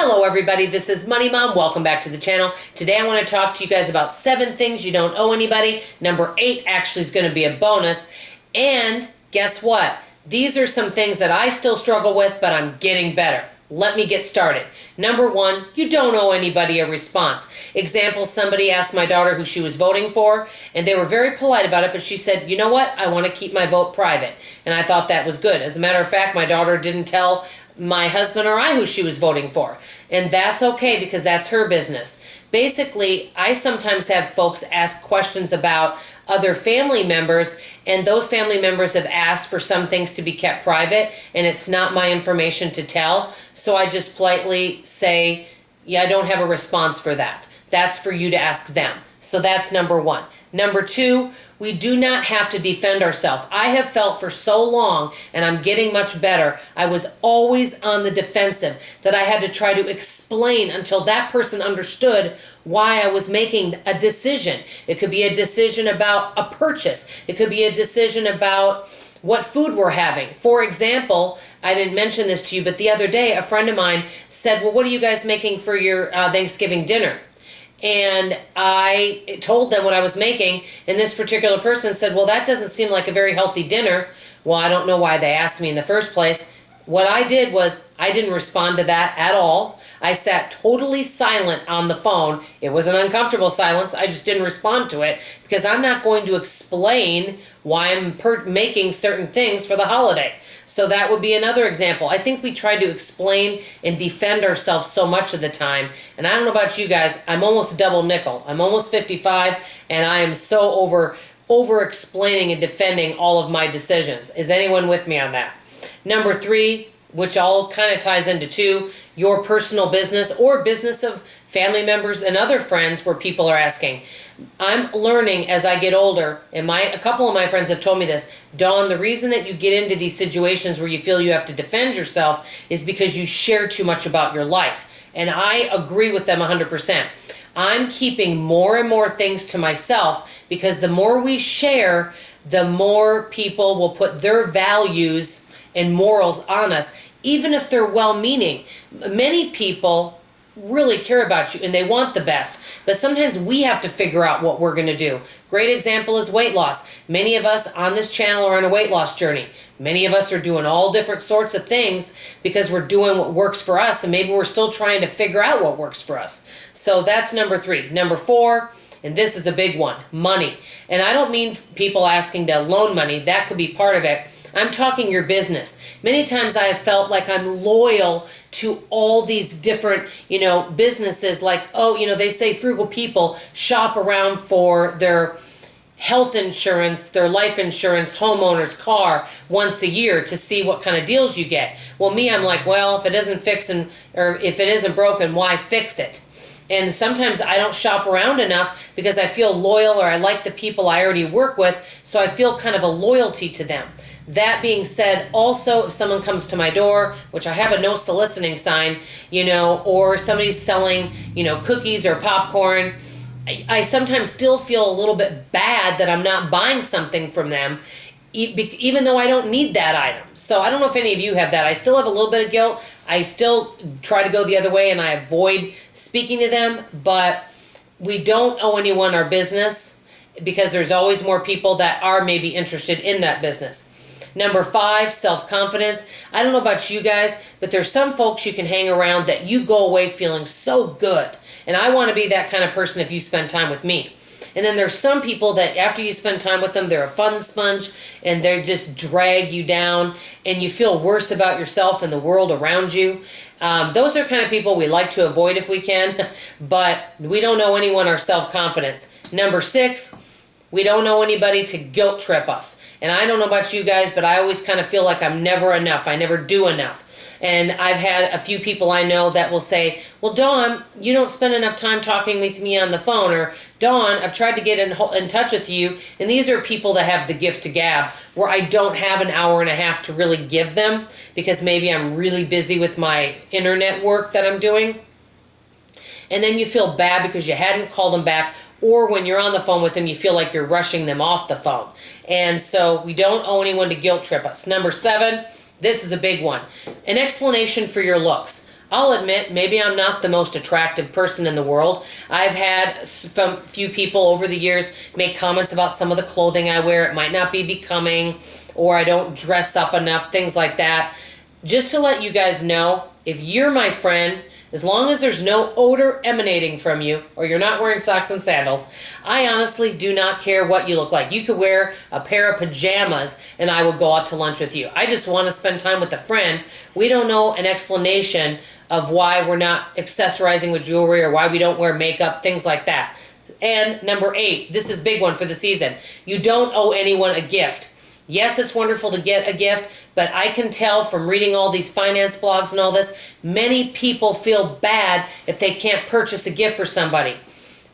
Hello everybody, this is Money Mom. Welcome back to the channel. Today I want to talk to you guys about 7 things you don't owe anybody. Number 8 actually is going to be a bonus. And guess what? These are some things that I still struggle with, but I'm getting better. Let me get started. Number 1, you don't owe anybody a response. Example, somebody asked my daughter who she was voting for, and they were very polite about it, but she said, you know what? I want to keep my vote private. And I thought that was good. As a matter of fact, my daughter didn't tell my husband or I who she was voting for. And that's okay because that's her business. Basically, I sometimes have folks ask questions about other family members, and those family members have asked for some things to be kept private, and it's not my information to tell. So I just politely say, yeah, I don't have a response for that. That's for you to ask them. So that's number 1. Number 2, we do not have to defend ourselves. I have felt for so long, and I'm getting much better, I was always on the defensive, that I had to try to explain until that person understood why I was making a decision. It could be a decision about a purchase. It could be a decision about what food we're having. For example, I didn't mention this to you, but the other day a friend of mine said, well, what are you guys making for your Thanksgiving dinner? And I told them what I was making, and this particular person said, well, that doesn't seem like a very healthy dinner. Well, I don't know why they asked me in the first place. What I did was I didn't respond to that at all. I sat totally silent on the phone. It was an uncomfortable silence. I just didn't respond to it because I'm not going to explain why I'm making certain things for the holiday. So that would be another example. I think we try to explain and defend ourselves so much of the time. And I don't know about you guys, I'm almost double nickel. I'm almost 55, and I am so over explaining and defending all of my decisions. Is anyone with me on that? Number 3, which all kind of ties into 2, your personal business or business of family members and other friends where people are asking. I'm learning as I get older, and a couple of my friends have told me this, Dawn, the reason that you get into these situations where you feel you have to defend yourself is because you share too much about your life. And I agree with them 100%. I'm keeping more and more things to myself because the more we share, the more people will put their values and morals on us, even if they're well-meaning. Many people really care about you and they want the best, but sometimes we have to figure out what we're going to do. Great example is weight loss. Many of us on this channel are on a weight loss journey. Many of us are doing all different sorts of things because we're doing what works for us, and maybe we're still trying to figure out what works for us. So that's number 3. Number 4, and this is a big one, money. And I don't mean people asking to loan money. That could be part of it. I'm talking your business. Many times I have felt like I'm loyal to all these different, businesses, like, they say frugal people shop around for their health insurance, their life insurance, homeowner's car once a year to see what kind of deals you get. Well, me, I'm like, well, if it isn't fixing, or if it isn't broken, why fix it? And sometimes I don't shop around enough because I feel loyal, or I like the people I already work with, so I feel kind of a loyalty to them. That being said, also, if someone comes to my door, which I have a no soliciting sign, or somebody's selling, cookies or popcorn, I sometimes still feel a little bit bad that I'm not buying something from them, even though I don't need that item. So I don't know if any of you have that. I still have a little bit of guilt. I still try to go the other way and I avoid speaking to them, but we don't owe anyone our business because there's always more people that are maybe interested in that business. Number 5, self-confidence. I don't know about you guys, but there's some folks you can hang around that you go away feeling so good. And I want to be that kind of person if you spend time with me. And then there's some people that after you spend time with them, they're a fun sponge and they just drag you down and you feel worse about yourself and the world around you. Those are kind of people we like to avoid if we can, but we don't owe anyone our self-confidence. Number 6, we don't know anybody to guilt trip us. And I don't know about you guys, but I always kind of feel like I'm never enough. I never do enough. And I've had a few people I know that will say, well, Dawn, you don't spend enough time talking with me on the phone. Or, Dawn, I've tried to get in touch with you. And these are people that have the gift to gab, where I don't have an hour and a half to really give them because maybe I'm really busy with my internet work that I'm doing. And then you feel bad because you hadn't called them back, or when you're on the phone with them, you feel like you're rushing them off the phone. And so we don't owe anyone to guilt trip us. Number 7, this is a big one. An explanation for your looks. I'll admit, maybe I'm not the most attractive person in the world. I've had some few people over the years make comments about some of the clothing I wear. It might not be becoming, or I don't dress up enough, things like that. Just to let you guys know, if you're my friend, as long as there's no odor emanating from you, or you're not wearing socks and sandals, I honestly do not care what you look like. You could wear a pair of pajamas and I would go out to lunch with you. I just want to spend time with a friend. We don't know an explanation of why we're not accessorizing with jewelry or why we don't wear makeup, things like that. And number 8, this is a big one for the season. You don't owe anyone a gift. Yes, it's wonderful to get a gift, but I can tell from reading all these finance blogs and all this, many people feel bad if they can't purchase a gift for somebody.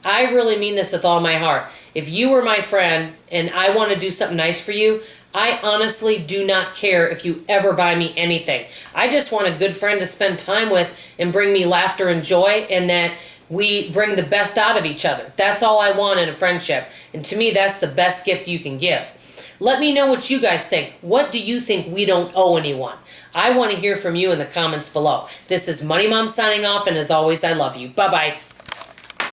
I really mean this with all my heart. If you were my friend and I want to do something nice for you, I honestly do not care if you ever buy me anything. I just want a good friend to spend time with and bring me laughter and joy, and that we bring the best out of each other. That's all I want in a friendship. And to me, that's the best gift you can give. Let me know what you guys think. What do you think we don't owe anyone? I want to hear from you in the comments below. This is Money Mom signing off, and as always, I love you. Bye-bye.